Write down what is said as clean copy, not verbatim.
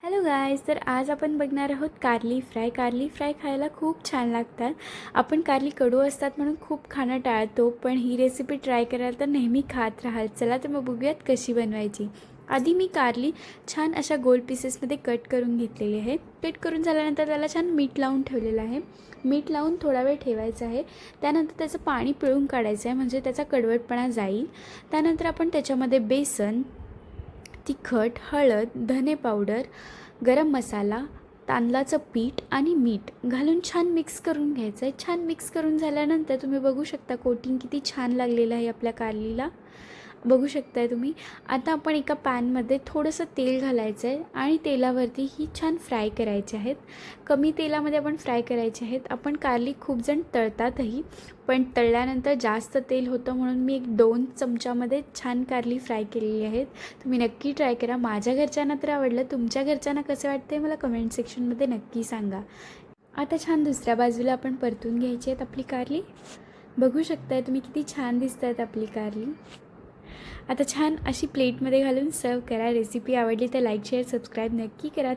Hello guys, तर आज आपण बघणार आहोत कारली फ्राय. कारली फ्राय खायला खूप छान लागतात. आपण कारली कडू असतात म्हणून खूप खाणं टाळतो, पण ही रेसिपी ट्राय करायला तर नेहमी खात राहाल. चला तर मग बघूयात कशी बनवायची. आधी मी कारली छान अशा गोल पीसेसमध्ये कट करून घेतलेली आहे. कट करून झाल्यानंतर त्याला छान मीठ लावून ठेवलेलं आहे. मीठ लावून थोडा वेळ ठेवायचं आहे. त्यानंतर त्याचं पाणी पिळून काढायचं आहे, म्हणजे त्याचा कडवटपणा जाईल. त्यानंतर आपण त्याच्यामध्ये बेसन, तिखट, हळद, धने पावडर, गरम मसाला, तांदळाचं पीठ आणि मीठ घालून छान मिक्स करून घ्यायचं आहे. छान मिक्स करून झाल्यानंतर तुम्ही बघू शकता कोटिंग किती छान लागलेलं आहे आपल्या कारलीला. बघू शकताय तुम्ही. आता आपण एका पॅनमध्ये थोडंसं तेल घालायचं आहे आणि तेलावरती ही छान फ्राय करायचे आहेत. कमी तेलामध्ये आपण फ्राय करायचे आहेत. आपण कारली खूप जण तळतातही, पण तळल्यानंतर जास्त तेल होतं म्हणून मी 1-2 चमच्यामध्ये छान कारली फ्राय केलेली आहेत. तुम्ही नक्की ट्राय करा. माझ्या घरच्यांना तर आवडलं. तुमच्या घरच्यांना कसं वाटतं मला कमेंट सेक्शनमध्ये नक्की सांगा. आता छान दुसऱ्या बाजूला आपण परतून घ्यायची आहेत आपली कारली. बघू शकताय तुम्ही किती छान दिसत आहेत आपली कारली. आता छान अशी प्लेटमध्ये घालून सर्व करा. रेसिपी आवडली तर लाईक, शेअर, सबस्क्राईब नक्की करा.